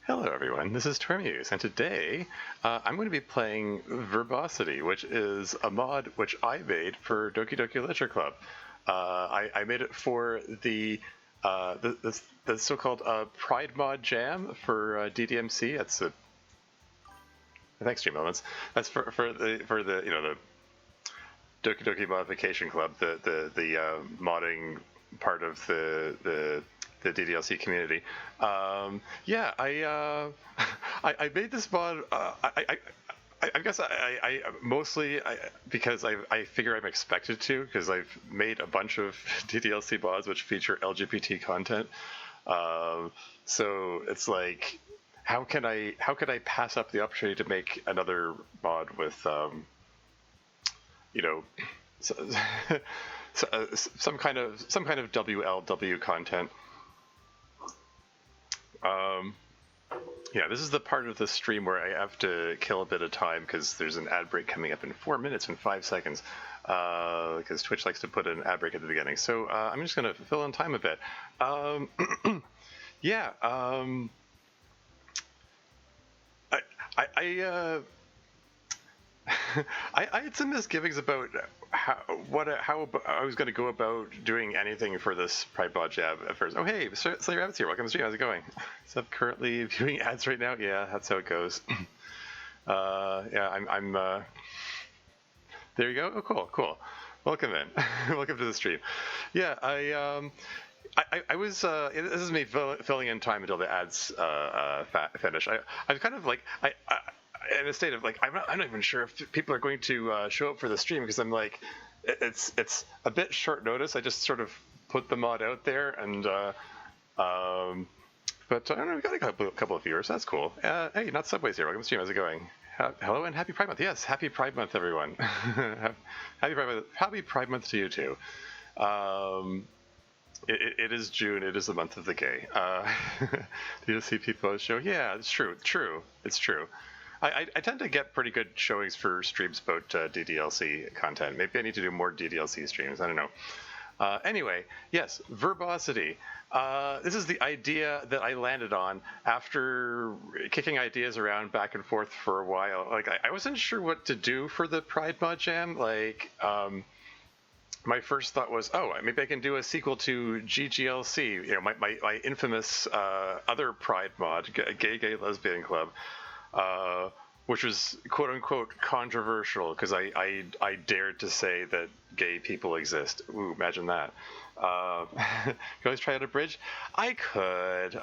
Hello everyone, this is Termuse, and today I'm going to be playing Verbosity, which is a mod which I made for Doki Doki Literature Club. I made it for the so-called Pride Mod Jam for DDMC. That's a thanks, Stream Elements. That's for the the Doki Doki Modification Club, the modding part of the DDLC community. Yeah, I made this mod. I guess I mostly because I figure I'm expected to, because I've made a bunch of DDLC mods which feature LGBT content. So it's like, how could I pass up the opportunity to make another mod with so, some kind of WLW content. Yeah, this is the part of the stream where I have to kill a bit of time because there's an ad break coming up in 4 minutes and 5 seconds, because Twitch likes to put an ad break at the beginning. So I'm just going to fill in time a bit. Yeah, I had some misgivings about how I was going to go about doing anything for this Pride Mod Jab at first. Oh, hey, Slayer Rabbit's here. Welcome to the stream. How's it going? So I'm currently viewing ads right now. Yeah, that's how it goes. Yeah, I'm there you go. Oh, cool. Welcome in. Welcome to the stream. Yeah, I was. This is me filling in time until the ads finish. I'm kind of like in a state of like, I'm not even sure if people are going to show up for the stream, because I'm like, it's a bit short notice. I just sort of put the mod out there, and but I don't know, we got a couple of viewers. That's cool. Hey, not Subway's here. Welcome to the stream. How's it going? Hello and happy Pride Month. Yes, happy Pride Month, everyone. Happy Pride Month. Happy Pride Month to you too. It is June. It is the month of the gay. Do you see people show? Yeah, it's true. It's true. I tend to get pretty good showings for streams about DDLC content. Maybe I need to do more DDLC streams. I don't know. Anyway, yes, Verbosity. This is the idea that I landed on after kicking ideas around back and forth for a while. Like, I wasn't sure what to do for the Pride Mod Jam. Like, my first thought was, oh, maybe I can do a sequel to GGLC, my infamous other Pride mod, Gay Lesbian Club. Which was quote unquote controversial because I dared to say that gay people exist. Ooh, imagine that. You always try out a bridge? I could.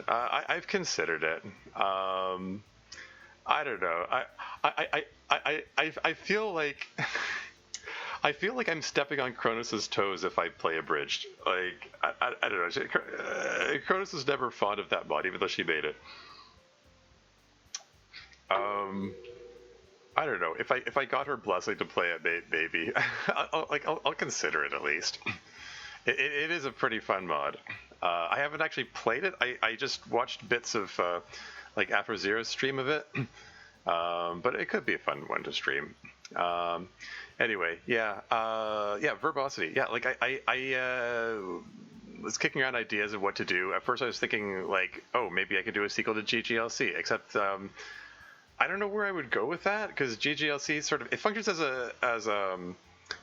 I've considered it. I don't know. I feel like I feel like I'm stepping on Kronos' toes if I play abridged. Like I don't know. Kronos was never fond of that mod, even though she made it. I don't know, if I got her blessing to play it, maybe I'll consider it at least. It is a pretty fun mod. I haven't actually played it. I just watched bits of like AfroZero's stream of it, but it could be a fun one to stream. Anyway, yeah, Verbosity. Yeah, like I was kicking around ideas of what to do. At first, I was thinking like, oh, maybe I could do a sequel to GGLC, except I don't know where I would go with that, because GGLC sort of, it functions as a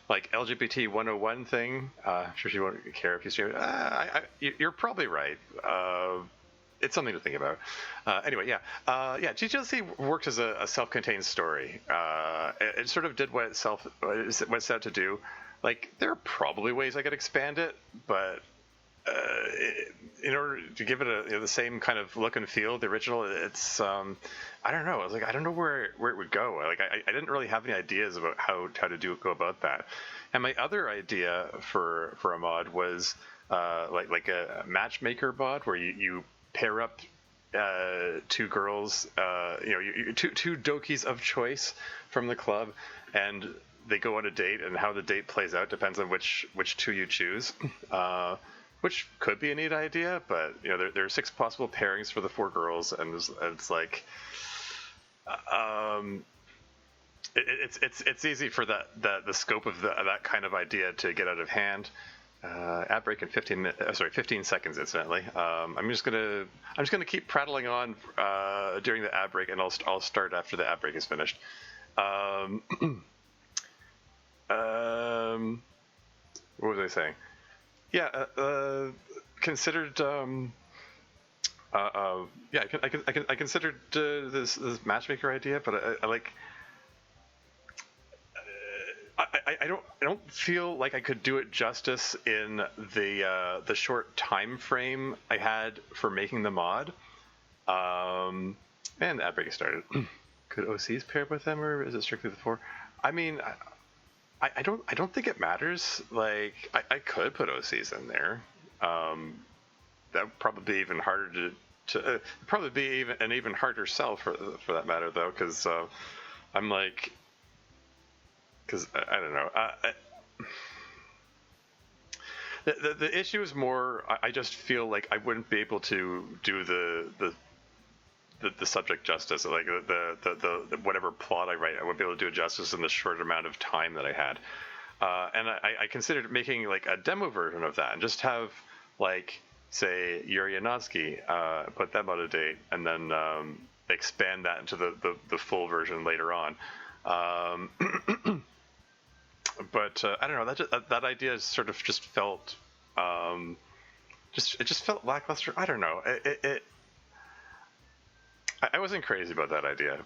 like LGBT 101 thing. I'm sure she won't care if you stream it. You're probably right. It's something to think about. Anyway, yeah, GGLC worked as a self-contained story. It sort of did what it set out to do. Like, there are probably ways I could expand it, but in order to give it the same kind of look and feel, the original, it's I don't know. I was like, I don't know where it would go. Like, I didn't really have any ideas about how to go about that. And my other idea for a mod was like a matchmaker mod where you pair up two girls, two dokis of choice from the club, and they go on a date, and how the date plays out depends on which two you choose. Which could be a neat idea, but there are 6 possible pairings for the 4 girls, and it's like, it's easy for the scope of that kind of idea to get out of hand. ad break in 15 seconds, incidentally. I'm just gonna keep prattling on during the ad break, and I'll start after the ad break is finished. What was I saying? Yeah, considered. Yeah, I considered this matchmaker idea, but I like. I don't feel like I could do it justice in the short time frame I had for making the mod. And the ad break started. Could OCs pair with them, or is it strictly the 4? I mean, I don't think it matters. Like, I could put OCs in there. That would probably be even harder to probably be an even harder sell for that matter, though, because I'm like. Because I don't know. The issue is more. I just feel like I wouldn't be able to do the subject justice. Like the whatever plot I write, I wouldn't be able to do it justice in the short amount of time that I had. And I considered making like a demo version of that and just have like say Yuri and Natsuki, put them on a date, and then expand that into the full version later on. But I don't know. That idea sort of just felt, it just felt lackluster. I don't know. I wasn't crazy about that idea.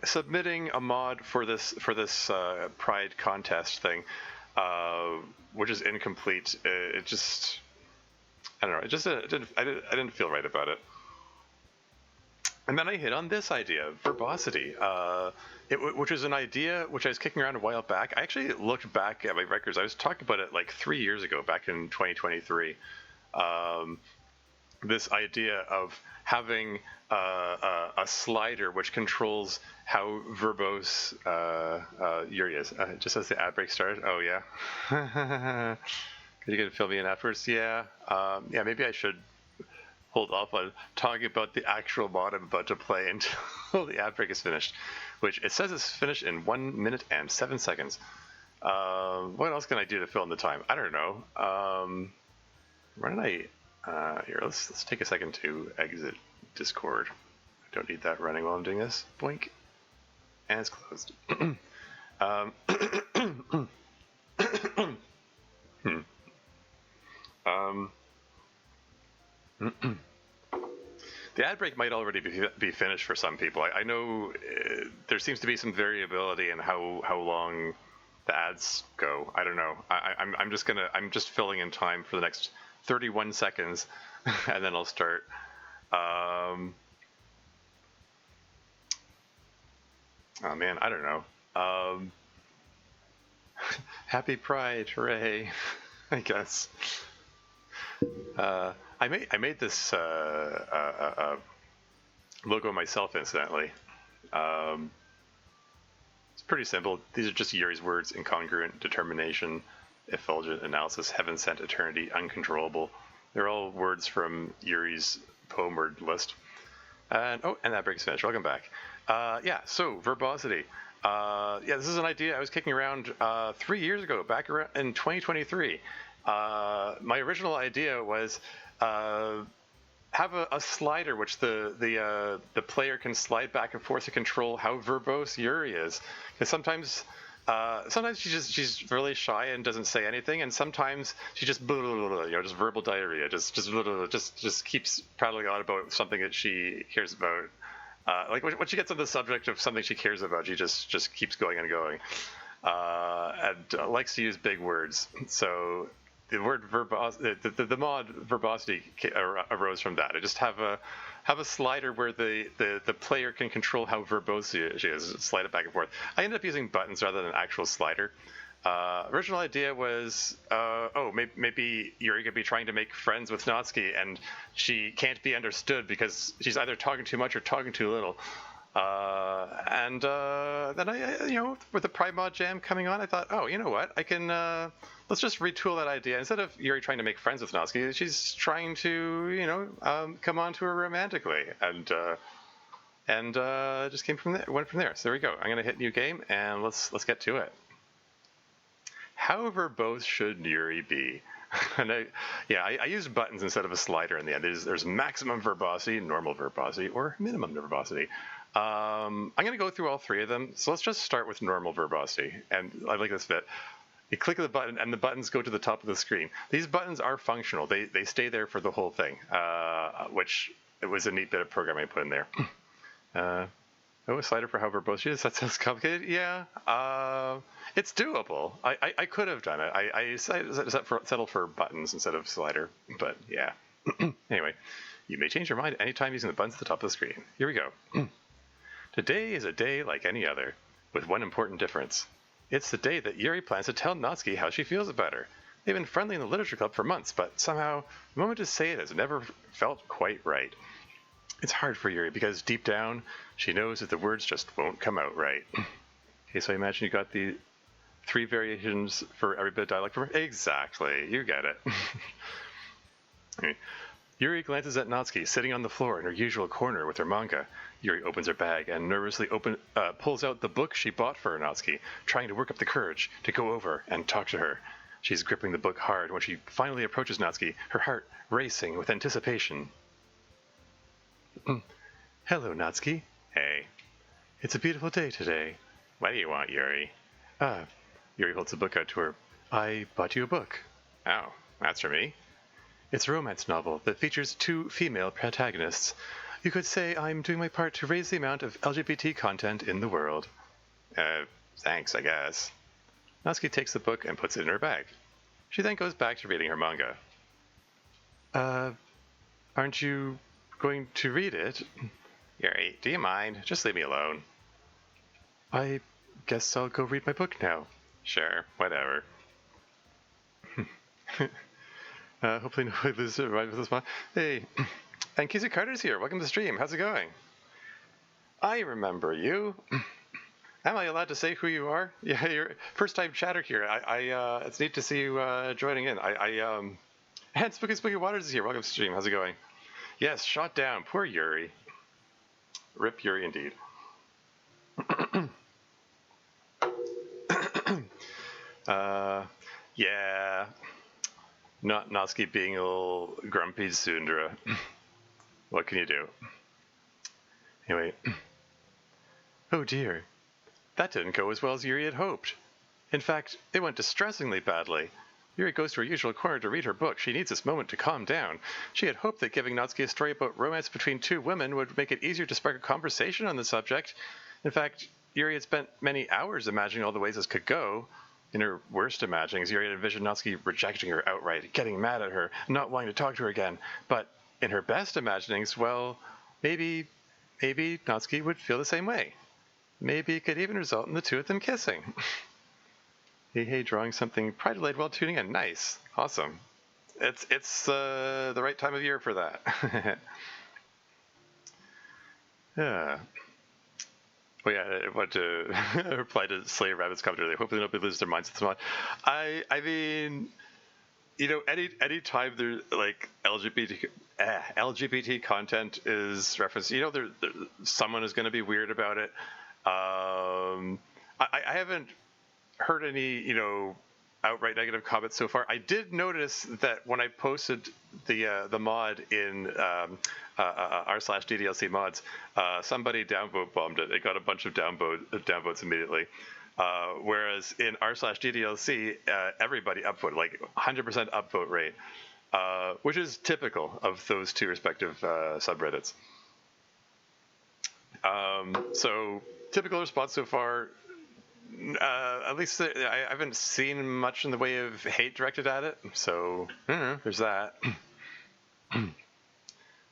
Submitting a mod for this Pride contest thing, which is incomplete. It just, I don't know. It just I didn't feel right about it. And then I hit on this idea, Verbosity, which is an idea which I was kicking around a while back. I actually looked back at my records. I was talking about it like 3 years ago, back in 2023. This idea of having a slider which controls how verbose Yuri is. Just as the ad break started. Oh, yeah. Are you going to fill me in afterwards? Yeah. Yeah, maybe I should hold off on talking about the actual mod I'm about to play until the ad break is finished, which it says it's finished in 1 minute and 7 seconds. What else can I do to fill in the time? I don't know. Where did I? Here, let's take a second to exit Discord. I don't need that running while I'm doing this. Blink, and it's closed. The ad break might already be finished for some people. I know there seems to be some variability in how long the ads go. I don't know. I'm just filling in time for the next 31 seconds, and then I'll start. Oh man, I don't know. Happy Pride, hooray! I guess. I made this logo myself, incidentally. It's pretty simple. These are just Yuri's words: incongruent, determination, effulgent, analysis, heaven sent, eternity, uncontrollable. They're all words from Yuri's poem word list. And that breaks finished. Welcome back. Yeah, so verbosity. Yeah, this is an idea I was kicking around 3 years ago, back around in 2023. My original idea was have a slider which the player can slide back and forth to control how verbose Yuri is. Because sometimes she's really shy and doesn't say anything, and sometimes she just just verbal diarrhea, just keeps prattling on about something that she cares about. Like when she gets on the subject of something she cares about, she just keeps going and going, and likes to use big words. So the word the mod verbosity arose from that. I just have a slider where the player can control how verbose she is, slide it back and forth. I ended up using buttons rather than an actual slider. Original idea was, maybe Yuri could be trying to make friends with Natsuki, and she can't be understood because she's either talking too much or talking too little. And then I, with the Pride Mod Jam coming on, I thought, oh, you know what? I can, let's just retool that idea. Instead of Yuri trying to make friends with Natsuki, she's trying to, come on to her romantically. And just went from there. So there we go. I'm going to hit new game, and let's get to it. How verbose should Yuri be? And I used buttons instead of a slider in the end. There's maximum verbosity, normal verbosity, or minimum verbosity. I'm going to go through all three of them. So let's just start with normal verbosity. And I like this bit. You click the button, and the buttons go to the top of the screen. These buttons are functional. They stay there for the whole thing, which it was a neat bit of programming I put in there. A slider for how verbose is. That sounds complicated. Yeah, it's doable. I could have done it. I settled for buttons instead of slider, but yeah. Anyway, you may change your mind anytime using the buttons at the top of the screen. Here we go. Today is a day like any other, with one important difference. It's the day that Yuri plans to tell Natsuki how she feels about her. They've been friendly in the literature club for months, but somehow the moment to say it has never felt quite right. It's hard for Yuri because deep down, she knows that the words just won't come out right. Okay, so I imagine you got the 3 variations for every bit of dialogue from her? Exactly, you get it. Okay. Yuri glances at Natsuki, sitting on the floor in her usual corner with her manga. Yuri opens her bag and nervously pulls out the book she bought for Natsuki, trying to work up the courage to go over and talk to her. She's gripping the book hard when she finally approaches Natsuki, her heart racing with anticipation. Hello, Natsuki. Hey. It's a beautiful day today. What do you want, Yuri? Yuri holds the book out to her. I bought you a book. Oh, that's for me? It's a romance novel that features 2 female protagonists. You could say I'm doing my part to raise the amount of LGBT content in the world. Thanks, I guess. Natsuki takes the book and puts it in her bag. She then goes back to reading her manga. Aren't you going to read it? Yuri, do you mind? Just leave me alone. I guess I'll go read my book now. Sure, whatever. Hopefully nobody loses it right with this one. Hey, and Kizzy Carter's here. Welcome to the stream. How's it going? I remember you. Am I allowed to say who you are? Yeah, you're first time chatter here. It's neat to see you joining in. And Spooky Waters is here. Welcome to the stream. How's it going? Yes, shot down. Poor Yuri. Rip Yuri indeed. Yeah. Not Natsuki being a little grumpy tsundere. What can you do? Anyway. Oh dear. That didn't go as well as Yuri had hoped. In fact, it went distressingly badly. Yuri goes to her usual corner to read her book. She needs this moment to calm down. She had hoped that giving Natsuki a story about romance between 2 women would make it easier to spark a conversation on the subject. In fact, Yuri had spent many hours imagining all the ways this could go. In her worst imaginings, Yuri had envisioned Natsuki rejecting her outright, getting mad at her, not wanting to talk to her again. But in her best imaginings, well, maybe Natsuki would feel the same way. Maybe it could even result in the 2 of them kissing. Hey, drawing something pride delayed while tuning in. Nice. Awesome. It's the right time of year for that. Yeah. Well, yeah, I want to reply to Slayer Rabbit's comment earlier. Hopefully nobody loses their minds at this moment. I mean, any time there's like LGBT content is referenced, someone is going to be weird about it. I haven't heard any, outright negative comments so far. I did notice that when I posted the mod in r/DDLC mods, somebody downvote bombed it. It got a bunch of downvotes immediately. Whereas in r/DDLC, everybody upvoted, like 100% upvote rate, which is typical of those 2 respective subreddits. So typical response so far. At least I haven't seen much in the way of hate directed at it, so there's that. I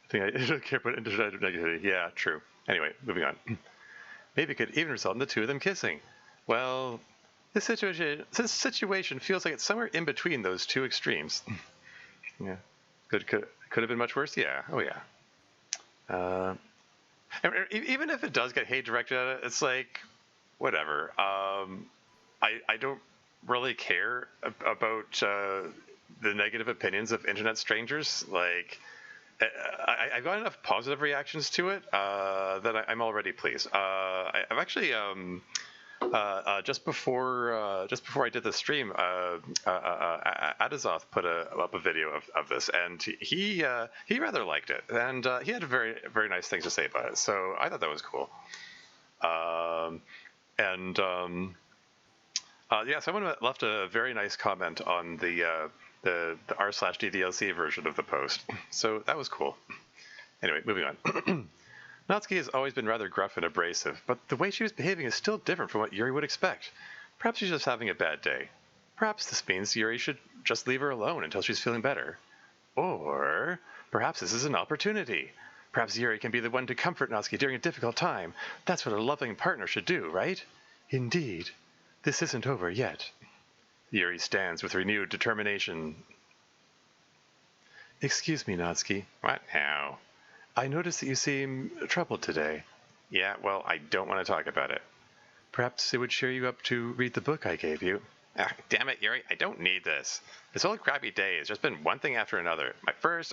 think I don't care about internet negativity. Yeah, true. Anyway, moving on. Maybe it could even result in the 2 of them kissing. Well, this situation feels like it's somewhere in between those 2 extremes. Yeah, could have been much worse. Yeah. Oh yeah. Even if it does get hate directed at it, it's like, whatever. I don't really care about the negative opinions of internet strangers. Like, I've got enough positive reactions to it that I'm already pleased. I've actually Just before I did the stream, Adizoth put up a video of this, and he rather liked it, and he had very nice things to say about it. So I thought that was cool. Someone left a very nice comment on the r/DDLC version of the post, so that was cool. Anyway, moving on. Natsuki has always been rather gruff and abrasive, but the way she was behaving is still different from what Yuri would expect. Perhaps she's just having a bad day. Perhaps this means Yuri should just leave her alone until she's feeling better. Or perhaps this is an opportunity. Perhaps Yuri can be the one to comfort Natsuki during a difficult time. That's what a loving partner should do, right? Indeed. This isn't over yet. Yuri stands with renewed determination. Excuse me, Natsuki. What now? I noticed that you seem troubled today. Yeah, well, I don't want to talk about it. Perhaps it would cheer you up to read the book I gave you. Ah, damn it, Yuri, I don't need this. This whole crappy day has just been one thing after another.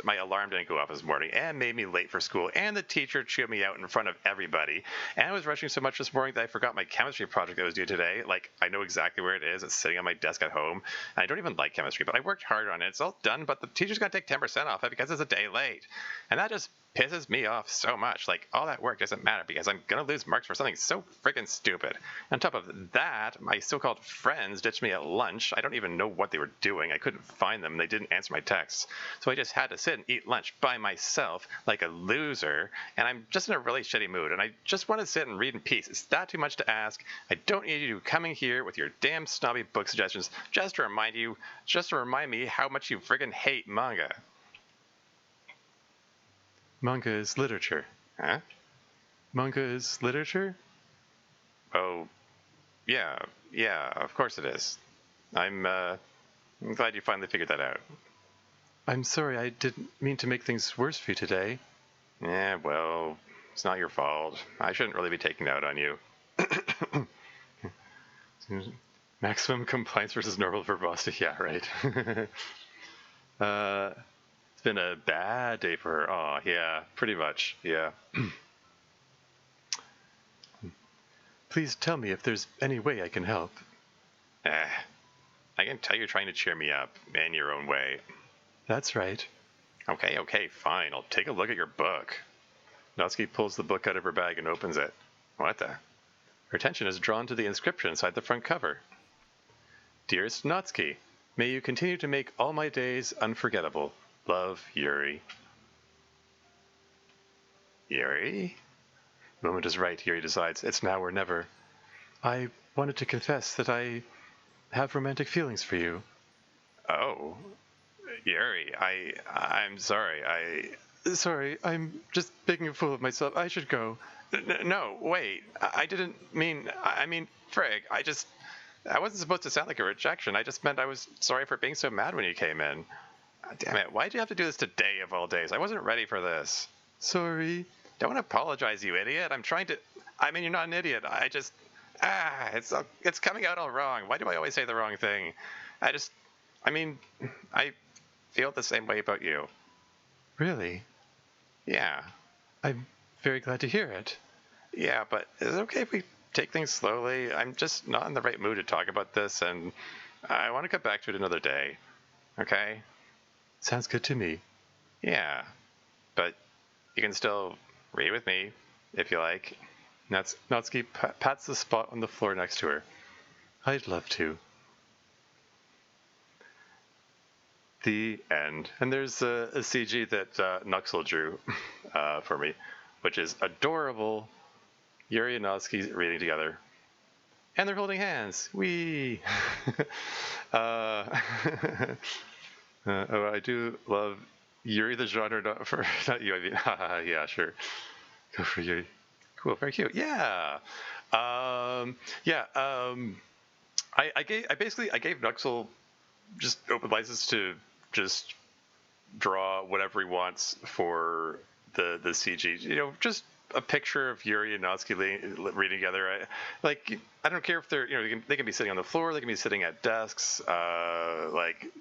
My alarm didn't go off this morning and made me late for school, and the teacher chewed me out in front of everybody. And I was rushing so much this morning that I forgot my chemistry project that was due today. Like, I know exactly where it is. It's sitting on my desk at home. And I don't even like chemistry, but I worked hard on it. It's all done, but the teacher's going to take 10% off it because it's a day late. And that just pisses me off so much. Like, all that work doesn't matter because I'm going to lose marks for something so freaking stupid. On top of that, my so-called friends ditched me at lunch. I don't even know what they were doing. I couldn't find them. They didn't answer my texts. So I just had to sit and eat lunch by myself like a loser. And I'm just in a really shitty mood. And I just want to sit and read in peace. Is that too much to ask? I don't need you coming here with your damn snobby book suggestions just to remind me how much you friggin' hate manga. Manga is literature. Huh? Manga is literature? Oh, yeah, of course it is. I'm glad you finally figured that out. I'm sorry, I didn't mean to make things worse for you today. Yeah, well, it's not your fault. I shouldn't really be taking it out on you. Maximum compliance versus normal verbosity. Yeah, right. It's been a bad day for her. Oh, yeah, pretty much. Yeah. Please tell me if there's any way I can help. I can tell you're trying to cheer me up in your own way. That's right. Okay, fine. I'll take a look at your book. Natsuki pulls the book out of her bag and opens it. What the? Her attention is drawn to the inscription inside the front cover. Dearest Natsuki, may you continue to make all my days unforgettable. Love, Yuri. Yuri? The moment is right, Yuri decides. It's now or never. I wanted to confess that I have romantic feelings for you. Oh, Yuri, I'm sorry. Sorry, I'm just making a fool of myself. I should go. No, wait. I didn't mean. I mean, frig. I wasn't supposed to sound like a rejection. I just meant I was sorry for being so mad when you came in. Damn it, why'd you have to do this today of all days? I wasn't ready for this. Sorry. Don't apologize, you idiot. I'm trying to... I mean, you're not an idiot. It's coming out all wrong. Why do I always say the wrong thing? I feel the same way about you. Really? Yeah. I'm very glad to hear it. Yeah, but is it okay if we take things slowly? I'm just not in the right mood to talk about this, and I want to come back to it another day. Okay? Sounds good to me. Yeah, but you can still read with me if you like. Natsuki pats the spot on the floor next to her. I'd love to. The end. And there's a CG that Nuxel drew for me, which is adorable. Yuri and Natsuki reading together. And they're holding hands. Whee! I do love Yuri the genre, not you, I mean, yeah, sure. Go for Yuri. Cool, very cute. Yeah. I gave Nuxel just open license to just draw whatever he wants for the CG. You know, just a picture of Yuri and Natsuki reading together. I don't care if they're, they can be sitting on the floor, they can be sitting at desks,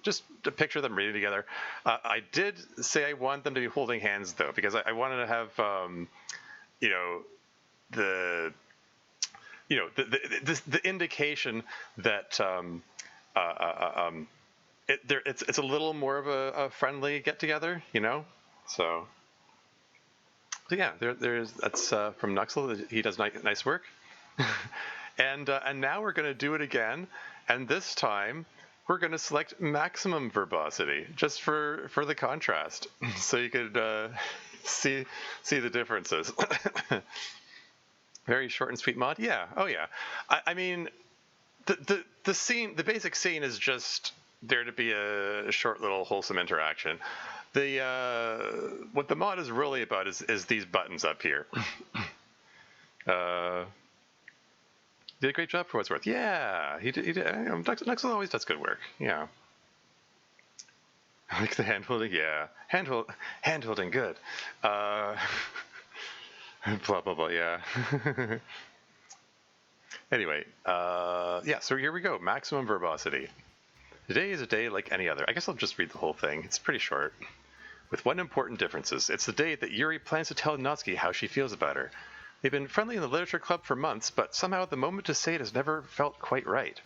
just to picture them reading together. I did say I want them to be holding hands though, because I wanted to have, the indication that it's a little more of a friendly get together, So yeah, that's from Nuxel. He does nice work, and now we're gonna do it again, and this time we're gonna select maximum verbosity just for the contrast, so you could see the differences. Very short and sweet mod. Yeah. Oh yeah. I mean, the scene, the basic scene is just there to be a short little wholesome interaction. What the mod is really about is these buttons up here. Did a great job for what's worth. Yeah, he did. Nuxel always does good work. Yeah. I like the handholding. Yeah, handholding good. Blah blah blah. Yeah. Anyway, yeah. So here we go. Maximum verbosity. Today is a day like any other. I guess I'll just read the whole thing. It's pretty short. With one important difference. It's the day that Yuri plans to tell Natsuki how she feels about her. They've been friendly in the literature club for months, but somehow the moment to say it has never felt quite right.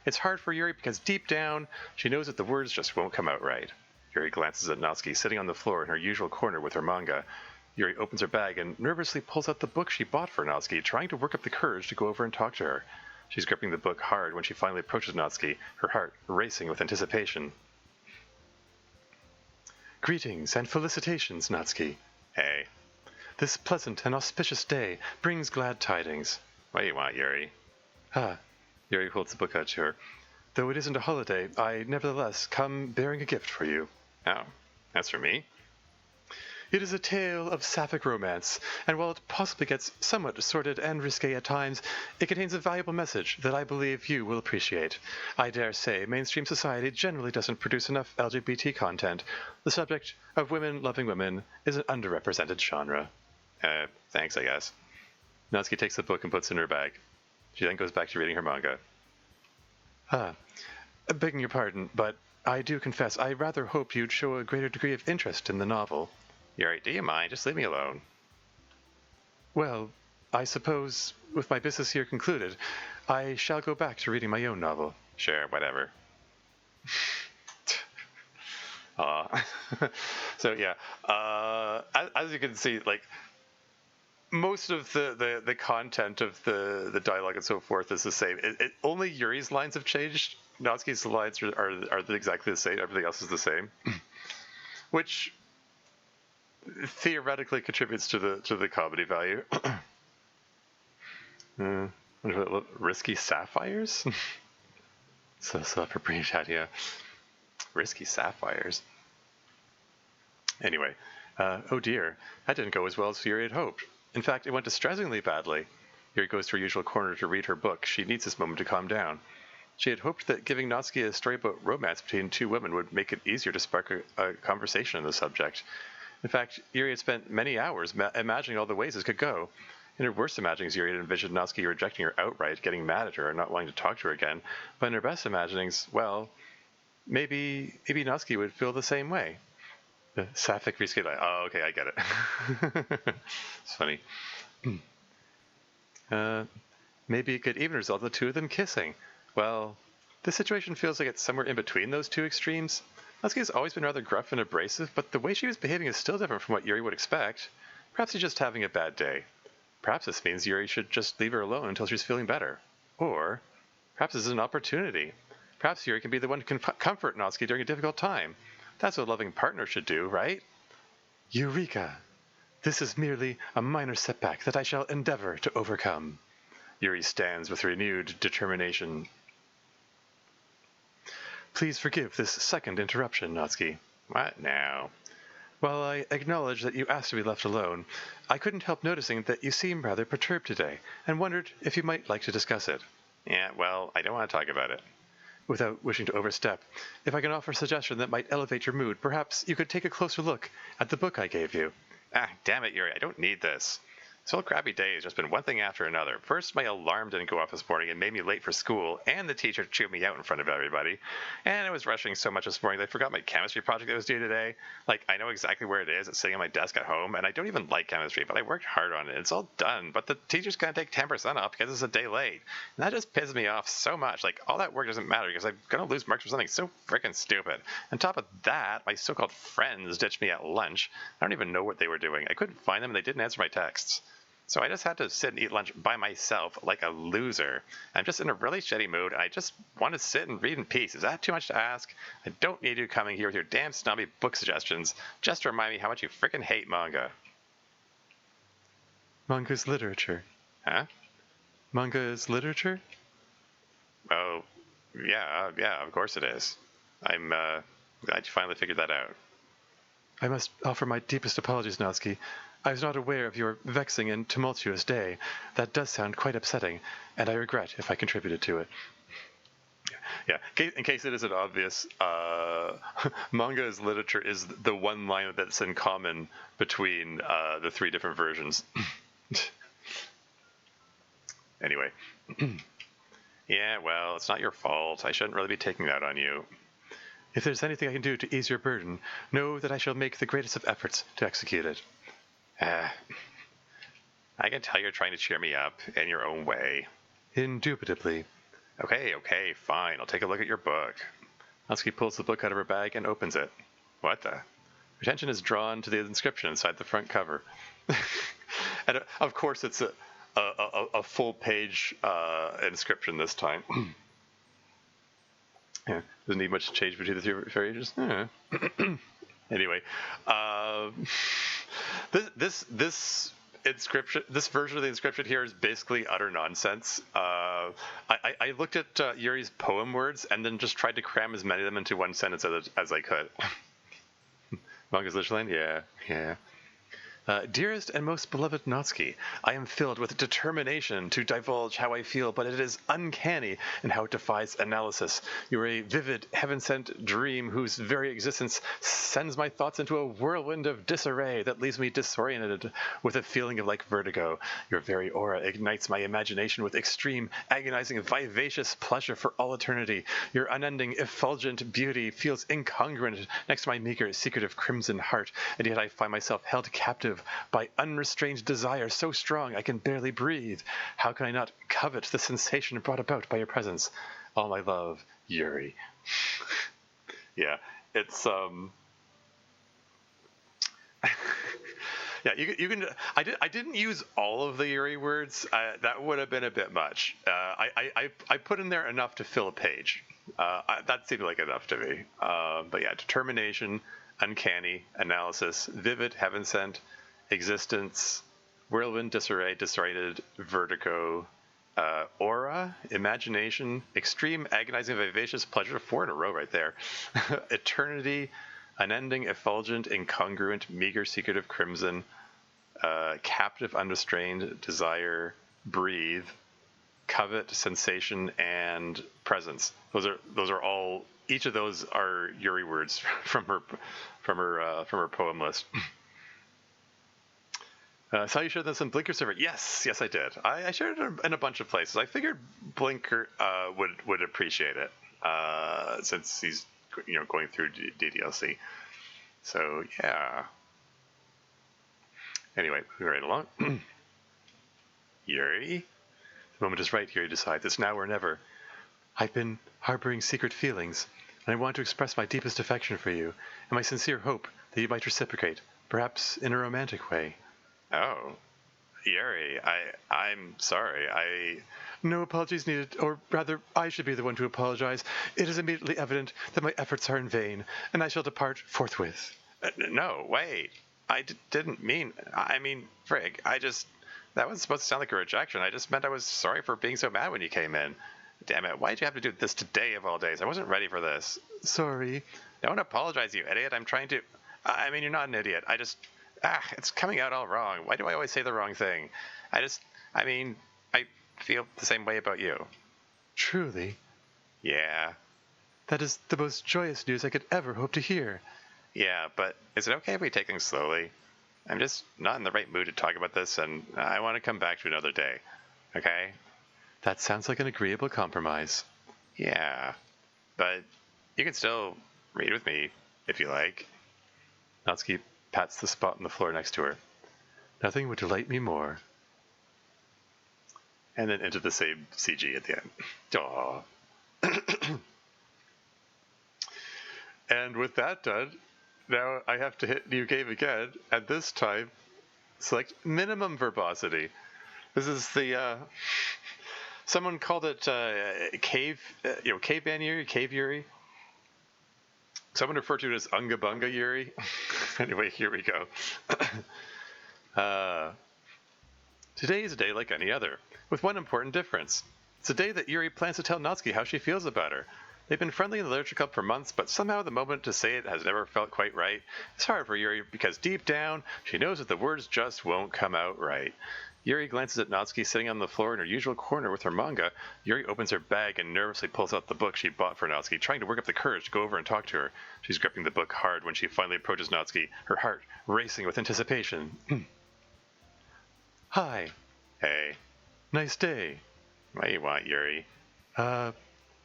It's hard for Yuri because deep down, she knows that the words just won't come out right. Yuri glances at Natsuki sitting on the floor in her usual corner with her manga. Yuri opens her bag and nervously pulls out the book she bought for Natsuki, trying to work up the courage to go over and talk to her. She's gripping the book hard when she finally approaches Natsuki, her heart racing with anticipation. Greetings and felicitations, Natsuki. Hey. This pleasant and auspicious day brings glad tidings. What do you want, Yuri? Yuri holds the book out to her. Though it isn't a holiday, I nevertheless come bearing a gift for you. Oh, that's for me? It is a tale of sapphic romance, and while it possibly gets somewhat sordid and risque at times, it contains a valuable message that I believe you will appreciate. I dare say mainstream society generally doesn't produce enough LGBT content. The subject of women loving women is an underrepresented genre. Thanks, I guess. Natsuki takes the book and puts it in her bag. She then goes back to reading her manga. Begging your pardon, but I do confess I rather hoped you'd show a greater degree of interest in the novel. Yuri, do you mind? Just leave me alone. Well, I suppose, with my business here concluded, I shall go back to reading my own novel. Sure, whatever. So yeah, as you can see, like, most of the content of the dialogue and so forth is the same. Only Yuri's lines have changed. Natsuki's lines are exactly the same. Everything else is the same, which theoretically contributes to the comedy value. Risky sapphires? So self-appropriate idea. Risky sapphires. Anyway, oh dear, that didn't go as well as Yuri had hoped. In fact, it went distressingly badly. Yuri goes to her usual corner to read her book. She needs this moment to calm down. She had hoped that giving Natsuki a story about romance between two women would make it easier to spark a conversation on the subject. In fact, Yuri had spent many hours imagining all the ways this could go. In her worst imaginings, Yuri had envisioned Natsuki rejecting her outright, getting mad at her, and not wanting to talk to her again. But in her best imaginings, well, maybe Natsuki would feel the same way. The sapphic risque. Oh, okay, I get it. It's funny. Maybe it could even result in the two of them kissing. Well, this situation feels like it's somewhere in between those two extremes. Natsuki has always been rather gruff and abrasive, but the way she was behaving is still different from what Yuri would expect. Perhaps she's just having a bad day. Perhaps this means Yuri should just leave her alone until she's feeling better. Or perhaps this is an opportunity. Perhaps Yuri can be the one to comfort Natsuki during a difficult time. That's what a loving partner should do, right? Eureka! This is merely a minor setback that I shall endeavor to overcome. Yuri stands with renewed determination. Please forgive this second interruption, Natsuki. What now? While I acknowledge that you asked to be left alone, I couldn't help noticing that you seem rather perturbed today, and wondered if you might like to discuss it. Yeah, well, I don't want to talk about it. Without wishing to overstep, if I can offer a suggestion that might elevate your mood, perhaps you could take a closer look at the book I gave you. Ah, damn it, Yuri, I don't need this. This whole crappy day has just been one thing after another. First, my alarm didn't go off this morning and made me late for school, and the teacher chewed me out in front of everybody. And I was rushing so much this morning that I forgot my chemistry project that was due today. Like, I know exactly where it is. It's sitting on my desk at home, and I don't even like chemistry, but I worked hard on it. It's all done, but the teacher's going to take 10% off because it's a day late. And that just pisses me off so much. Like, all that work doesn't matter because I'm going to lose marks for something so freaking stupid. On top of that, my so-called friends ditched me at lunch. I don't even know what they were doing. I couldn't find them, and they didn't answer my texts. So I just had to sit and eat lunch by myself like a loser. I'm just in a really shitty mood, and I just want to sit and read in peace. Is that too much to ask? I don't need you coming here with your damn snobby book suggestions just to remind me how much you frickin' hate manga. Manga's literature. Huh? Manga is literature? Oh, yeah, of course it is. I'm glad you finally figured that out. I must offer my deepest apologies, Natsuki. I was not aware of your vexing and tumultuous day. That does sound quite upsetting, and I regret if I contributed to it. Yeah, in case it isn't obvious, manga is literature is the one line that's in common between the three different versions. Anyway. Yeah, well, it's not your fault. I shouldn't really be taking that on you. If there's anything I can do to ease your burden, know that I shall make the greatest of efforts to execute it. I can tell you're trying to cheer me up in your own way. Indubitably. Okay, fine. I'll take a look at your book. Natsuki pulls the book out of her bag and opens it. What the? Her attention is drawn to the inscription inside the front cover. And of course, it's a full-page inscription this time. Yeah, doesn't need much change between the three pages. Yeah. Anyway, this inscription, this version of the inscription here is basically utter nonsense. I looked at Yuri's poem words and then just tried to cram as many of them into one sentence as I could. Manga's literature, yeah. Dearest and most beloved Natsuki, I am filled with determination to divulge how I feel, but it is uncanny in how it defies analysis. You are a vivid, heaven-sent dream whose very existence sends my thoughts into a whirlwind of disarray that leaves me disoriented with a feeling of like vertigo. Your very aura ignites my imagination with extreme, agonizing, vivacious pleasure for all eternity. Your unending, effulgent beauty feels incongruent next to my meager, secretive crimson heart, and yet I find myself held captive by unrestrained desire so strong I can barely breathe. How can I not covet the sensation brought about by your presence? All my love, Yuri. Yeah, it's yeah, you can. I didn't use all of the Yuri words. That would have been a bit much. I put in there enough to fill a page. That seemed like enough to me. But yeah, determination, uncanny, analysis, vivid, heaven-sent, existence, whirlwind, disarray, disoriented, vertigo, aura, imagination, extreme, agonizing, vivacious pleasure, 4 in a row right there, eternity, unending, effulgent, incongruent, meager, secretive, crimson, captive, unrestrained, desire, breathe, covet, sensation, and presence. Those are all. Each of those are Yuri words from her poem list. Saw you shared this on Blinker server. Yes, I did. I shared it in a bunch of places. I figured Blinker would appreciate it since he's going through DDLC. So yeah. Anyway, moving right along. Yuri, the moment is right. Yuri decides it's now or never. I've been harboring secret feelings, and I want to express my deepest affection for you, and my sincere hope that you might reciprocate, perhaps in a romantic way. Oh, Yuri, I'm sorry. No apologies needed, or rather, I should be the one to apologize. It is immediately evident that my efforts are in vain, and I shall depart forthwith. No, wait. I didn't mean... I mean, frig, that was supposed to sound like a rejection. I just meant I was sorry for being so mad when you came in. Damn it, why'd you have to do this today of all days? I wasn't ready for this. Sorry. Don't apologize, you idiot. I'm trying to... I mean, you're not an idiot. It's coming out all wrong. Why do I always say the wrong thing? I feel the same way about you. Truly? Yeah. That is the most joyous news I could ever hope to hear. Yeah, but is it okay if we take things slowly? I'm just not in the right mood to talk about this, and I want to come back to another day. Okay? That sounds like an agreeable compromise. Yeah. But you can still read with me, if you like. Natsuki pats the spot on the floor next to her. Nothing would delight me more. And then into the same CG at the end. Aww. And with that done, now I have to hit new game again, and this time, select minimum verbosity. This is the, someone called it, caveman Yuri, cave Yuri. Someone referred to it as Unga Bunga Yuri. Anyway, here we go. Today is a day like any other, with one important difference. It's a day that Yuri plans to tell Natsuki how she feels about her. They've been friendly in the literature club for months, but somehow the moment to say it has never felt quite right. It's hard for Yuri because deep down, she knows that the words just won't come out right. Yuri glances at Natsuki sitting on the floor in her usual corner with her manga. Yuri opens her bag and nervously pulls out the book she bought for Natsuki, trying to work up the courage to go over and talk to her. She's gripping the book hard when she finally approaches Natsuki, her heart racing with anticipation. Hi. Hey. Nice day. What do you want, Yuri?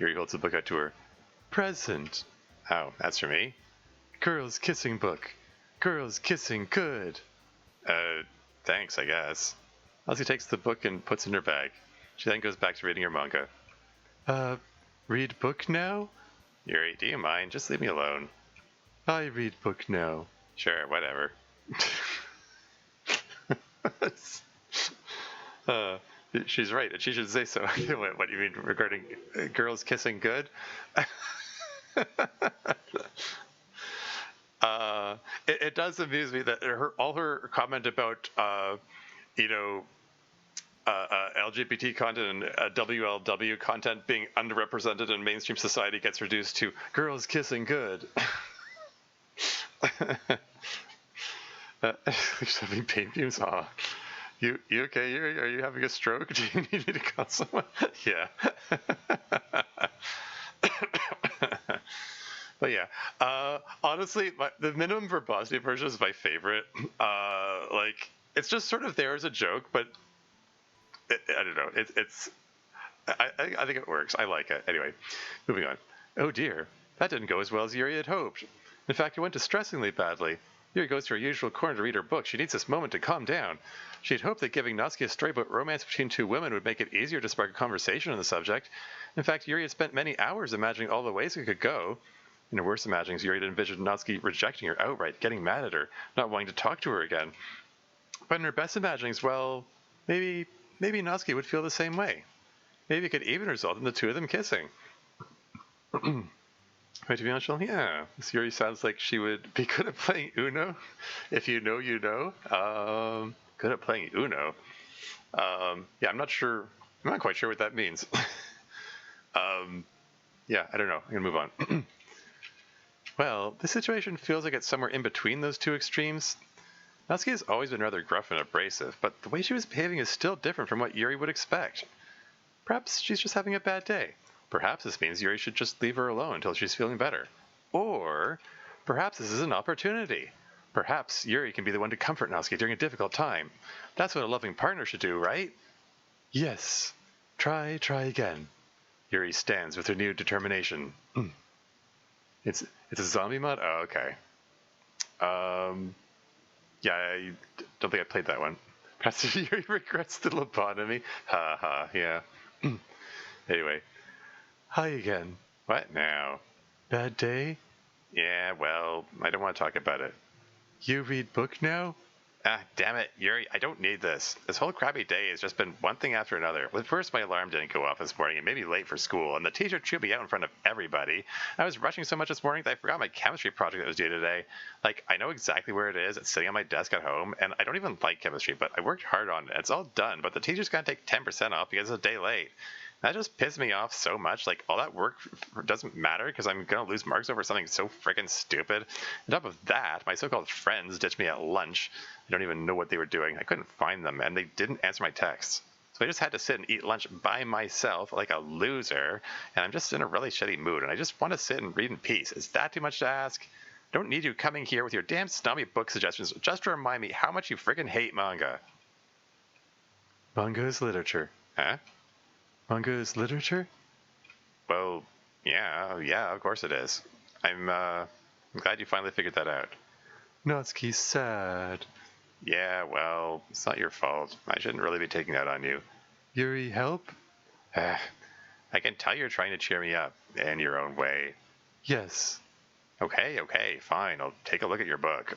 Yuri holds the book out to her. Present. Oh, that's for me? Girls kissing book. Girls kissing good. Thanks, I guess. Natsuki takes the book and puts it in her bag. She then goes back to reading her manga. Read book now? Yuri, do you mind? Just leave me alone. I read book now. Sure, whatever. She's right, and she should say so. What do you mean regarding girls kissing good? It does amuse me that all her comment about LGBT content and WLW content being underrepresented in mainstream society gets reduced to girls kissing good. She's having pain fumes. Aw. You okay? Are you having a stroke? Do you need me to call someone? Yeah. But yeah, honestly, the minimum verbosity version is my favorite. It's just sort of there as a joke, but I don't know. I think it works. I like it. Anyway, moving on. Oh dear, that didn't go as well as Yuri had hoped. In fact, it went distressingly badly. Yuri goes to her usual corner to read her book. She needs this moment to calm down. She had hoped that giving Natsuki a story about romance between two women would make it easier to spark a conversation on the subject. In fact, Yuri had spent many hours imagining all the ways it could go. In her worst imaginings, Yuri had envisioned Natsuki rejecting her outright, getting mad at her, not wanting to talk to her again. But in her best imaginings, well, maybe Natsuki would feel the same way. Maybe it could even result in the two of them kissing. Wait, to be honest, yeah, this Yuri sounds like she would be good at playing Uno. If you know, you know. Good at playing Uno. Yeah, I'm not quite sure what that means. Yeah, I don't know. I'm gonna move on. Well, this situation feels like it's somewhere in between those two extremes. Natsuki has always been rather gruff and abrasive, but the way she was behaving is still different from what Yuri would expect. Perhaps she's just having a bad day. Perhaps this means Yuri should just leave her alone until she's feeling better. Or perhaps this is an opportunity. Perhaps Yuri can be the one to comfort Natsuki during a difficult time. That's what a loving partner should do, right? Yes. Try again. Yuri stands with renewed determination. It's a zombie mod? Oh, okay. Yeah, I don't think I played that one. Perhaps Yuri regrets the lobotomy. Ha ha, yeah. Anyway. Hi again. What now? Bad day? Yeah, well, I don't want to talk about it. You read book now? Ah, damn it, Yuri, I don't need this. This whole crappy day has just been one thing after another. Well, first, my alarm didn't go off this morning and made me late for school, and the teacher chewed me out in front of everybody. I was rushing so much this morning that I forgot my chemistry project that was due today. I know exactly where it is. It's sitting on my desk at home, and I don't even like chemistry, but I worked hard on it. It's all done, but the teacher's going to take 10% off because it's a day late. That just pissed me off so much. All that work doesn't matter because I'm going to lose marks over something so freaking stupid. On top of that, my so-called friends ditched me at lunch. I don't even know what they were doing. I couldn't find them, and they didn't answer my texts. So I just had to sit and eat lunch by myself like a loser, and I'm just in a really shitty mood, and I just want to sit and read in peace. Is that too much to ask? don't need you coming here with your damn snobby book suggestions just to remind me how much you friggin' hate manga. Manga is literature. Huh? Manga is literature? Well, yeah, of course it is. I'm glad you finally figured that out. Natsuki's sad. Yeah, well, it's not your fault. I shouldn't really be taking that on you. Yuri, help? I can tell you're trying to cheer me up in your own way. Yes. Okay, fine. I'll take a look at your book.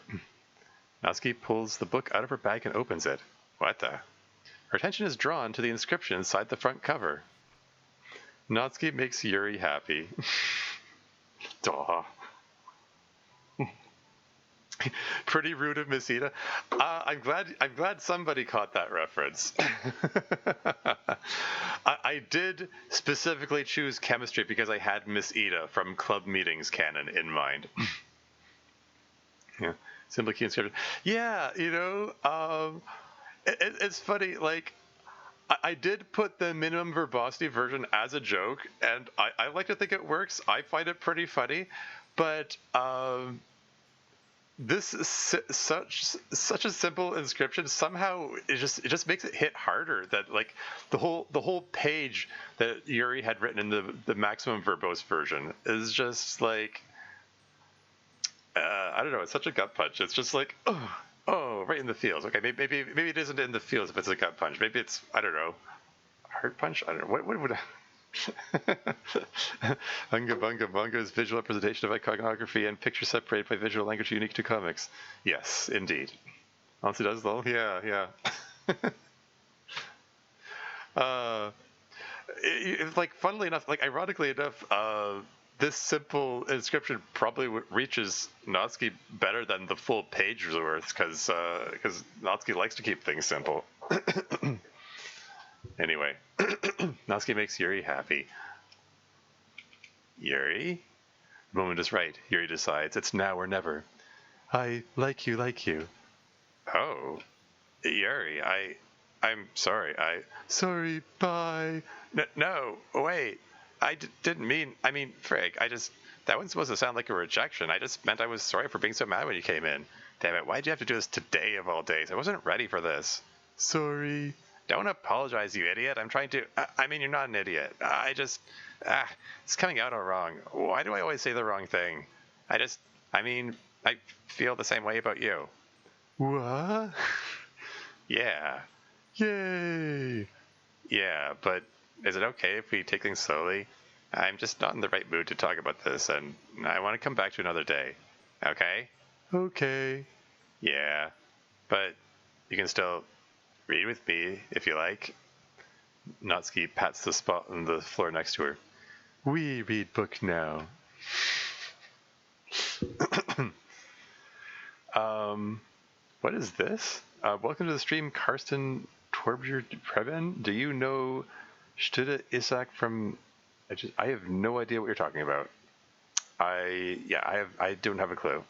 Natsuki pulls the book out of her bag and opens it. What the? Her attention is drawn to the inscription inside the front cover. Natsuki makes Yuri happy. Duh. Pretty rude of Miss Ida. I'm glad somebody caught that reference. I did specifically choose chemistry because I had Miss Ida from Club Meetings canon in mind. Yeah, simple key inscription. Yeah, it's funny. Like, I did put the minimum verbosity version as a joke, and I like to think it works. I find it pretty funny, but this is such a simple inscription. Somehow it just makes it hit harder. That like the whole page that Yuri had written in the maximum verbose version is just like I don't know. It's such a gut punch. It's just like oh, right in the feels. Okay, maybe it isn't in the feels if it's a gut punch. Maybe it's, I don't know, heart punch. I don't know. What would Unga Bunga Bunga is visual representation of iconography and picture separated by visual language unique to comics. Yes, indeed. Honestly does though. Yeah. Like, funnily enough, like ironically enough, this simple inscription probably reaches Natsuki better than the full page worth, because Natsuki likes to keep things simple. Anyway, Natsuki makes Yuri happy. Yuri? The moment is right. Yuri decides it's now or never. I like you. Oh, Yuri, I'm sorry. Sorry, bye. No, wait. Didn't mean, frig, that wasn't supposed to sound like a rejection. I just meant I was sorry for being so mad when you came in. Damn it, why'd you have to do this today of all days? I wasn't ready for this. Sorry. Don't apologize, you idiot. I'm trying to, you're not an idiot. It's coming out all wrong. Why do I always say the wrong thing? I feel the same way about you. What? Yeah. Yay. Yeah, but is it okay if we take things slowly? I'm just not in the right mood to talk about this, and I want to come back to another day. Okay? Okay. Yeah, but you can still read with me if you like. Natsuki pats the spot on the floor next to her. We read book now. What is this? Welcome to the stream, Karsten Torbjörn Preben. Do you know Stude Isak from... I have no idea what you're talking about. I don't have a clue.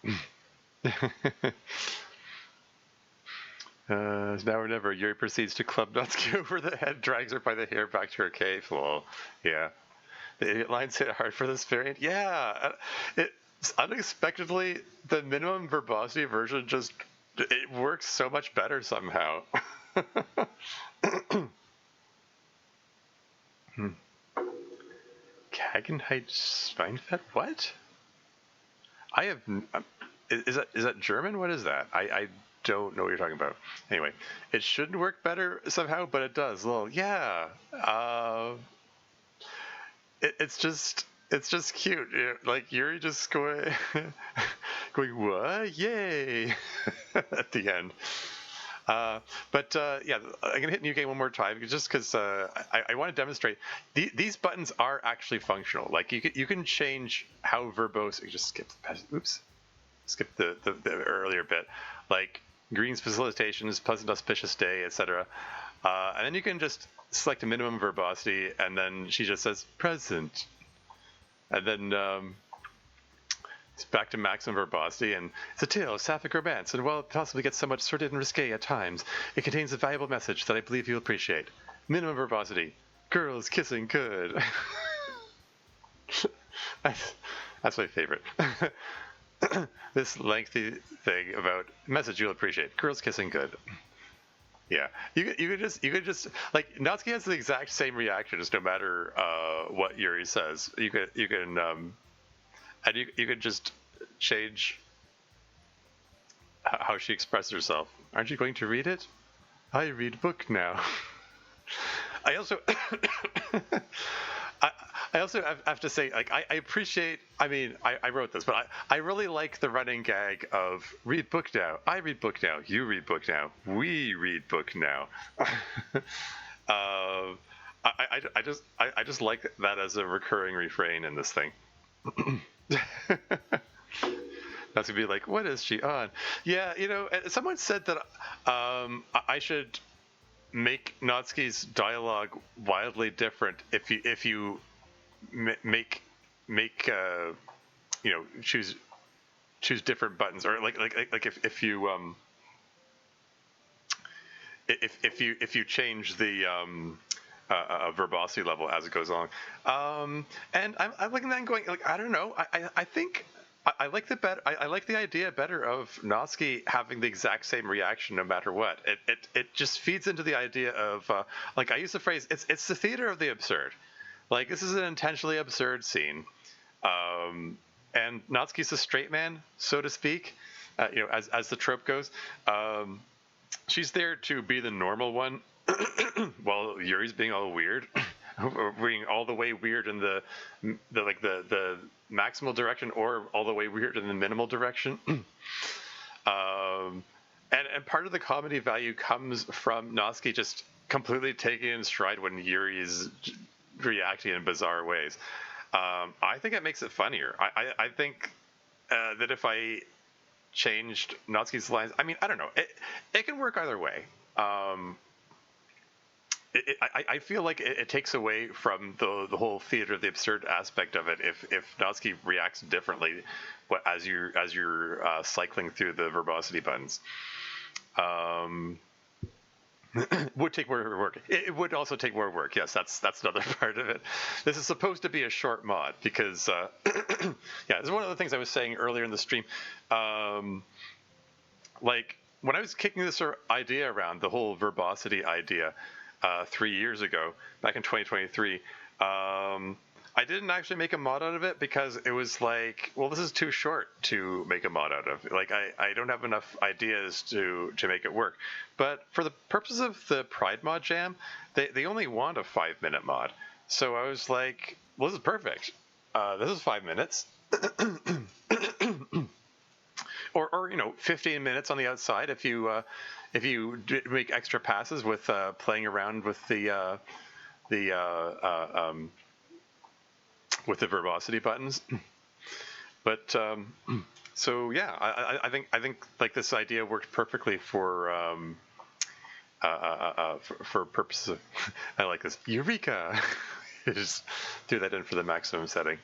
Now or never, Yuri proceeds to club Natsuki over the head, drags her by the hair back to her cave. Lol. Yeah. The idiot lines hit hard for this variant. Yeah. It's unexpectedly, the minimum verbosity version it works so much better somehow. Kagenheit Schweinfett? What? I have... is that German? What is that? I don't know what you're talking about. Anyway, it should work better somehow, but it does. Well, yeah. It's just cute. Like Yuri just going what? Yay! At the end. But yeah, I'm gonna hit new game one more time just because I want to demonstrate these buttons are actually functional. Like you can change how verbose. You just skip the earlier bit, like Green's felicitations, pleasant auspicious day, etc. And then you can just select a minimum verbosity, and then she just says present, and then it's back to maximum verbosity, and it's a tale of sapphic romance, and while it possibly gets somewhat sordid and risque at times, it contains a valuable message that I believe you'll appreciate. Minimum verbosity. Girls kissing good. That's my favorite. this lengthy thing about message you'll appreciate. Girls kissing good. Yeah, you could just like Natsuki has the exact same reactions no matter what Yuri says. You can and you could just change how she expresses herself. Aren't you going to read it? I read book now. I also I also have to say, like, I appreciate. I mean, I wrote this, but I really like the running gag of read book now. I read book now. You read book now. We read book now. I just like that as a recurring refrain in this thing. That's gonna be like, what is she on? Yeah, someone said that I should make Natsuki's dialogue wildly different if you make choose different buttons, or like if you if you change the verbosity level as it goes along. And I'm looking at that and going, like, I don't know. I think I like I like the idea better of Natsuki having the exact same reaction no matter what. It just feeds into the idea of like, I use the phrase, it's the theater of the absurd. Like, this is an intentionally absurd scene, and Natsuki's a straight man, so to speak. As the trope goes, she's there to be the normal one, while Yuri's being all weird, being all the way weird in the maximal direction, or all the way weird in the minimal direction. And part of the comedy value comes from Natsuki just completely taking in stride when Yuri's reacting in bizarre ways. I think it makes it funnier. I think that if I changed Natsuki's lines, I mean, I don't know, it can work either way. I feel like it takes away from the whole theater of the absurd aspect of it if Natsuki reacts differently, as you're cycling through the verbosity buttons. Would take more work. It would also take more work. Yes, that's another part of it. This is supposed to be a short mod because, yeah, this is one of the things I was saying earlier in the stream. Like, when I was kicking this idea around, the whole verbosity idea, 3 years ago, back in 2023, I didn't actually make a mod out of it because it was like, well, this is too short to make a mod out of. Like, I don't have enough ideas to make it work. But for the purposes of the Pride Mod Jam, they only want a 5-minute mod. So I was like, well, this is perfect. This is 5 minutes. or 15 minutes on the outside if you make extra passes with playing around with the verbosity buttons. But so yeah, I think like this idea worked perfectly for purposes of I like this Eureka. Just threw that in for the maximum setting.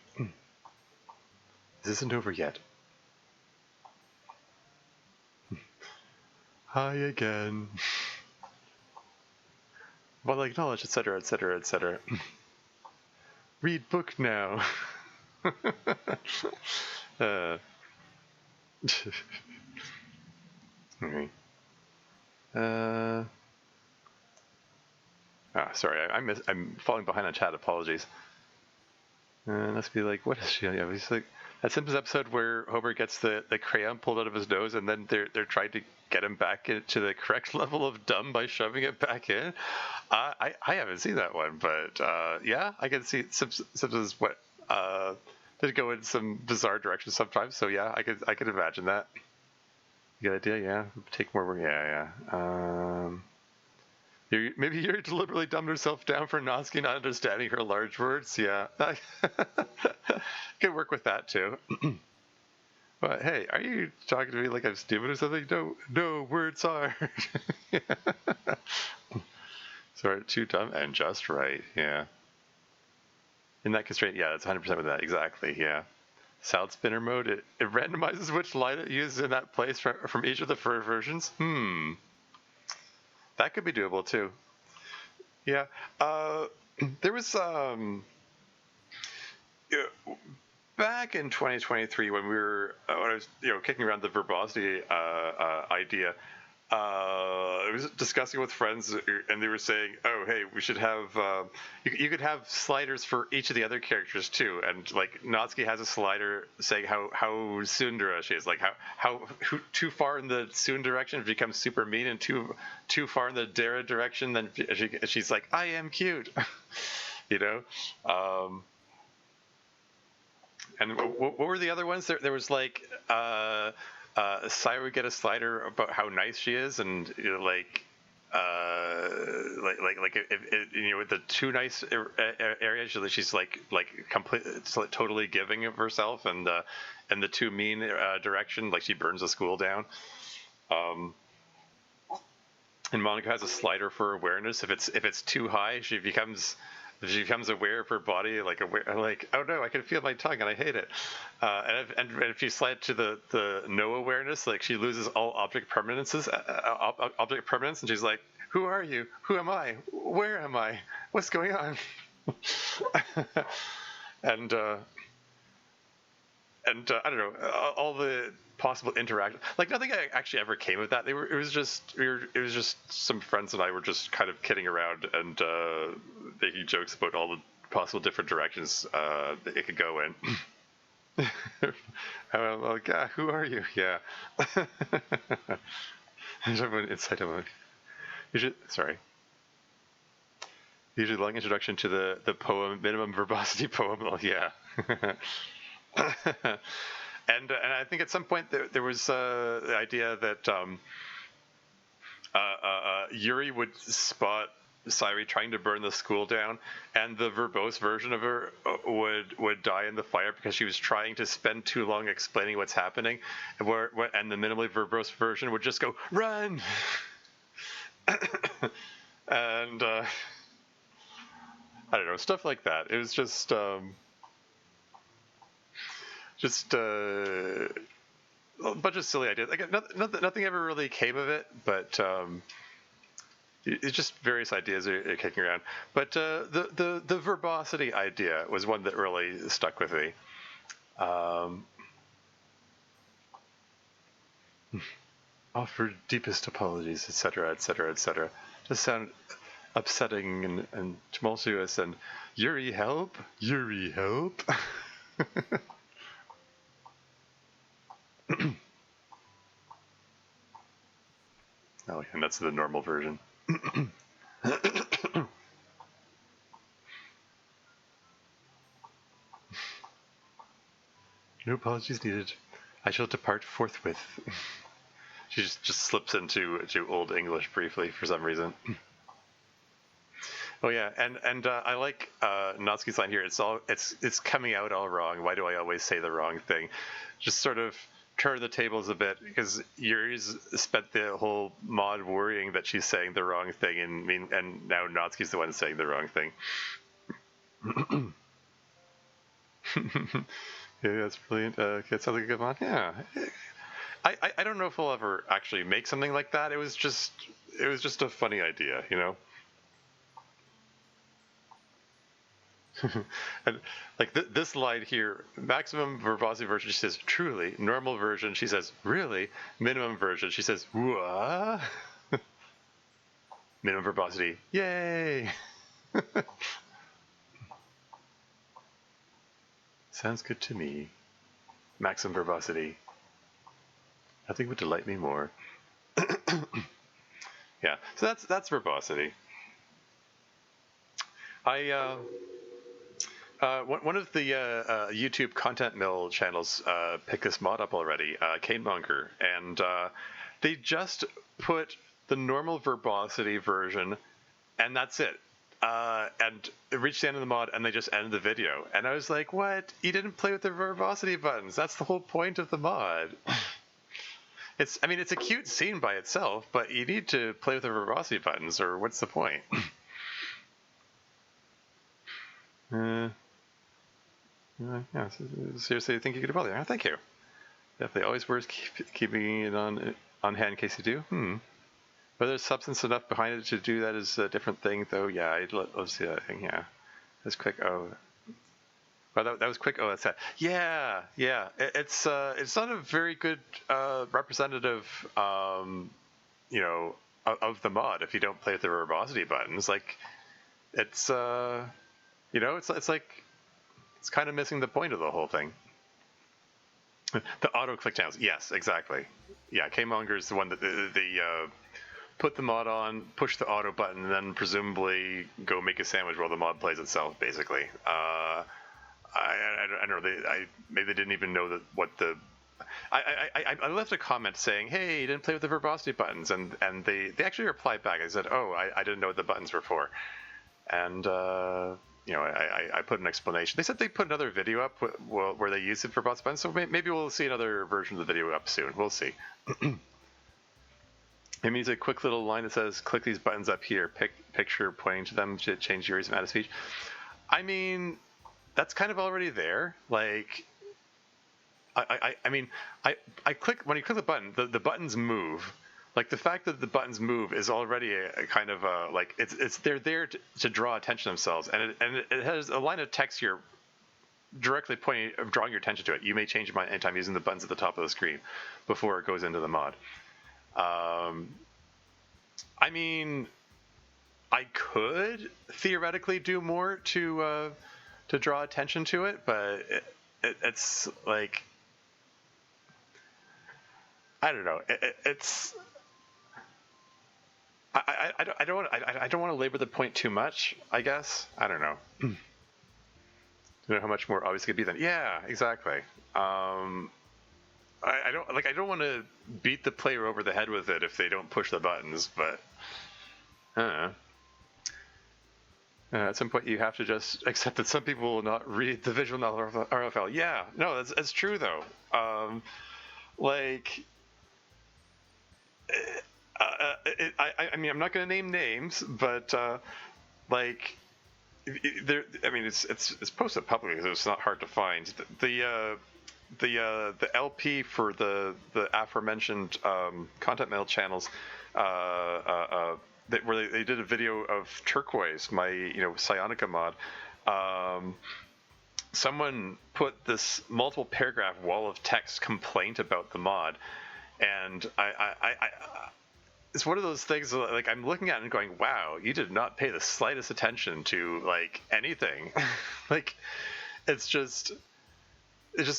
This isn't over yet. Hi again. Well, acknowledge, etc., etc., etc. Read book now. Okay. Sorry, I'm falling behind on chat. Apologies. Let's be like, what is she? Yeah, it's like that Simpsons episode where Homer gets the crayon pulled out of his nose, and then they're trying to get him back into the correct level of dumb by shoving it back in. I haven't seen that one, but yeah, I can see Simpsons did go in some bizarre directions sometimes. So yeah, I could imagine that. Good idea, yeah. Take more work, yeah. Maybe Yuri deliberately dumbed herself down for Natsuki not understanding her large words. Yeah, could work with that too. But hey, are you talking to me like I'm stupid or something? No, words are. Sorry, too dumb and just right. Yeah. In that constraint, yeah, that's 100% with that. Exactly. Yeah. Salad spinner mode. It randomizes which line it uses in that place from each of the versions. That could be doable too. Yeah. There was back in 2023 when we were when I was kicking around the verbosity idea. I was discussing with friends, and they were saying, "Oh, hey, we should have you could have sliders for each of the other characters too." And like Natsuki has a slider saying how tsundere she is, like how too far in the Tsun direction it becomes super mean, and too far in the Dara direction, then she's like, "I am cute," you know. And what were the other ones? There was like. Sairi would get a slider about how nice she is, and like with the too nice areas, she's like complete, totally giving of herself, and the too mean direction, like she burns the school down. And Monica has a slider for awareness. If it's too high, she becomes aware of her body, like oh no, I can feel my tongue and I hate it. And if you slide to the no awareness, like she loses all object permanence, and she's like, who are you? Who am I? Where am I? What's going on? and I don't know, all the possible interaction. Like nothing actually ever came of that. It was just some friends and I were just kind of kidding around and making jokes about all the possible different directions it could go in. I'm like, who are you? Yeah. Inside of a usually long introduction to the poem, minimum verbosity poem. Well, yeah. And I think at some point there was the idea that Yuri would spot Sairi trying to burn the school down, and the verbose version of her would die in the fire because she was trying to spend too long explaining what's happening, and the minimally verbose version would just go run. And I don't know, stuff like that. It was just a bunch of silly ideas. Like nothing ever really came of it, but it's just various ideas are kicking around. But the verbosity idea was one that really stuck with me. Offer deepest apologies, etc., etc., etc. Just sound upsetting and tumultuous. And Yuri, help! Yuri, help! Oh, and that's the normal version. No apologies needed. I shall depart forthwith. She just slips into Old English briefly for some reason. Oh yeah, and I like Natsuki's line here. It's coming out all wrong. Why do I always say the wrong thing? Just sort of turn the tables a bit, because Yuri's spent the whole mod worrying that she's saying the wrong thing, and now Natsuki's the one saying the wrong thing. Yeah, that's brilliant. That sounds like a good mod. Yeah. I don't know if we'll ever actually make something like that. It was just a funny idea, you know. And like this line here, maximum verbosity version, she says truly. Normal version, she says really. Minimum version, she says what? Minimum verbosity, yay! Sounds good to me. Maximum verbosity. Nothing would delight me more. Yeah, so that's verbosity. One of the YouTube Content Mill channels picked this mod up already, Canemonger, and they just put the normal verbosity version, and that's it. And it reached the end of the mod, and they just ended the video. And I was like, what? You didn't play with the verbosity buttons. That's the whole point of the mod. It's a cute scene by itself, but you need to play with the verbosity buttons, or what's the point? Yeah, seriously, I think you could bother. Oh, thank you. Definitely always worth keeping it on hand in case you do. Whether there's substance enough behind it to do that is a different thing, though. Yeah, let's see that thing. Yeah, let's click. Oh, Well, that was quick. Oh, that's that. Yeah, yeah. It's not a very good representative, of the mod if you don't play with the verbosity buttons. Like, it's it's like it's kind of missing the point of the whole thing. The auto click channels. Yes, exactly. Yeah, K-Monger is the one that they put the mod on, push the auto button, and then presumably go make a sandwich while the mod plays itself. Basically, I don't know. Maybe they didn't even know that what the. I left a comment saying, "Hey, you didn't play with the verbosity buttons," and they actually replied back. I said, "Oh, I didn't know what the buttons were for," and I put an explanation. They said they put another video up where they use it for bots buttons, so maybe we'll see another version of the video up soon. We'll see. It means a quick little line that says, "Click these buttons up here." Picture pointing to them to change Yuri's amount of speech. I mean, that's kind of already there. Like, I mean, I click when you click the button, the buttons move. Like, the fact that the buttons move is already a kind of like they're there to draw attention to themselves, and it has a line of text here directly drawing your attention to it. You may change your mind anytime using the buttons at the top of the screen before it goes into the mod. I mean, I could theoretically do more to draw attention to it, but it's like, I don't know. It's I don't want to labor the point too much, I guess. I don't know. Don't know how much more obvious it could be then. Yeah, exactly. I don't want to beat the player over the head with it if they don't push the buttons, but I don't know. At some point, you have to just accept that some people will not read the visual novel RFL. Yeah, no, that's true though. I mean, I'm not going to name names, but like, there. I mean, it's posted publicly, so it's not hard to find. The LP for the aforementioned content mail channels, where they did a video of Turquoise, my Psionica mod. Someone put this multiple paragraph wall of text complaint about the mod, and I it's one of those things like I'm looking at it and going, wow, you did not pay the slightest attention to like anything. Like, it's just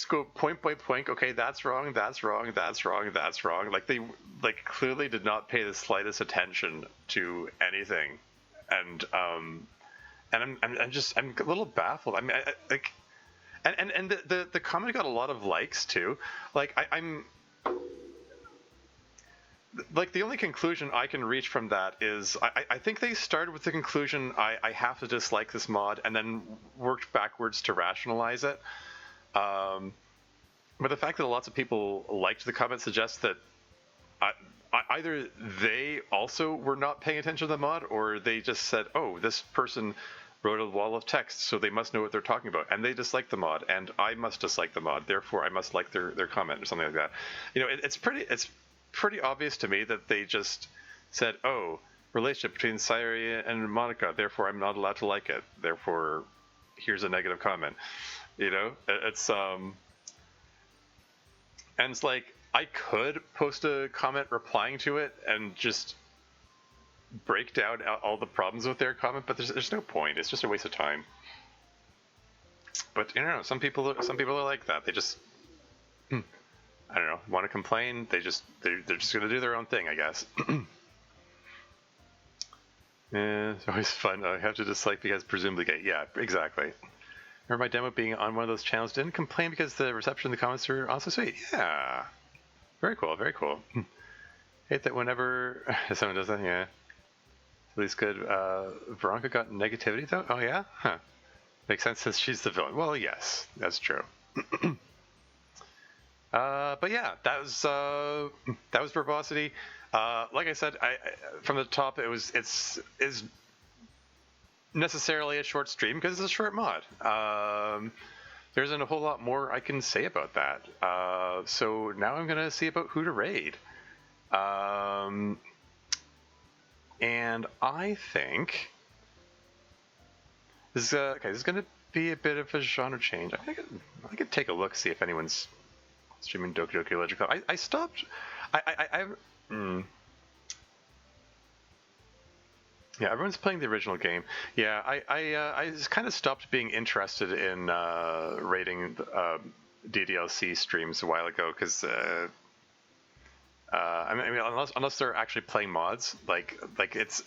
go point by point. Okay, that's wrong. That's wrong. That's wrong. That's wrong. Like, they clearly did not pay the slightest attention to anything, and I'm a little baffled. I mean, and the comment got a lot of likes too. Like, I'm like, the only conclusion I can reach from that is I think they started with the conclusion I have to dislike this mod, and then worked backwards to rationalize it. But the fact that lots of people liked the comment suggests that either they also were not paying attention to the mod, or they just said, oh, this person wrote a wall of text, so they must know what they're talking about, and they dislike the mod, and I must dislike the mod, therefore I must like their comment, or something like that. It's pretty obvious to me that they just said, oh, relationship between Sayuri and Monica, therefore I'm not allowed to like it, therefore here's a negative comment. It's and it's like, I could post a comment replying to it and just break down all the problems with their comment, but there's no point. It's just a waste of time. But some people are like that. They just I don't know, want to complain. They're just gonna do their own thing, I guess. Yeah, it's always fun. I have to dislike because presumably gay. Yeah, exactly. Remember my demo being on one of those channels? Didn't complain because the reception in the comments are also sweet. Yeah, very cool, very cool. Hate that whenever someone does that. Yeah, at least good. Veronica got negativity though. Oh yeah, huh. Makes sense since she's the villain. Well, yes, that's true. But yeah, that was Verbosity. Like I said, from the top, it's necessarily a short stream because it's a short mod. There isn't a whole lot more I can say about that. So now I'm gonna see about who to raid. And I think this is gonna be a bit of a genre change. I could take a look, see if anyone's streaming Doki Doki Literature Club. I stopped. Yeah, everyone's playing the original game. Yeah, I just kind of stopped being interested in rating DDLC streams a while ago because I mean unless they're actually playing mods, like it's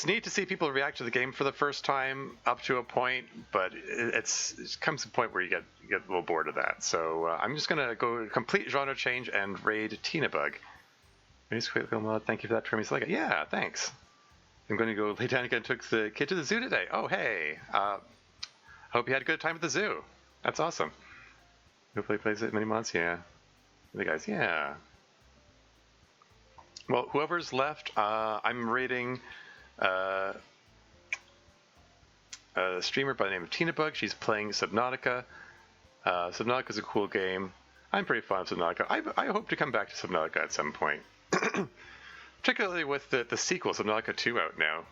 neat to see people react to the game for the first time up to a point, but it comes to a point where you get a little bored of that. So I'm just gonna go complete genre change and raid Tina Bug. Mod, thank you for that, Trimmy's like, yeah, thanks. I'm going to go lay down again. Took the kid to the zoo today. Oh, hey. Hope you had a good time at the zoo. That's awesome. Hopefully he plays it many mods. Yeah. The guys, yeah. Well, whoever's left, I'm rating a streamer by the name of Tina Bug. She's playing Subnautica. Subnautica's a cool game. I'm pretty fond of Subnautica. I hope to come back to Subnautica at some point. Particularly with the sequel, Subnautica 2 out now.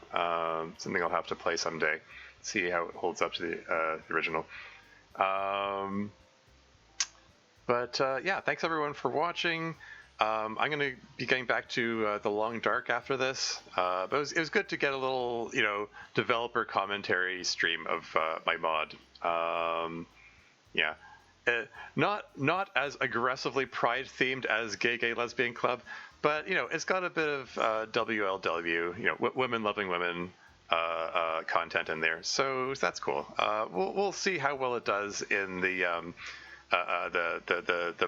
Something I'll have to play someday. See how it holds up to the original. Yeah, thanks everyone for watching. I'm going to be getting back to The Long Dark after this. But it was good to get a little, developer commentary stream of my mod. Yeah. Not as aggressively pride-themed as Gay Lesbian Club, but it's got a bit of WLW, women loving women content in there, so that's cool. We'll see how well it does in the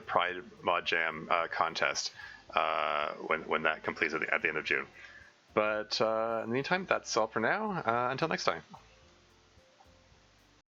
Pride Mod Jam contest when that completes at the end of June. But in the meantime, that's all for now. Until next time.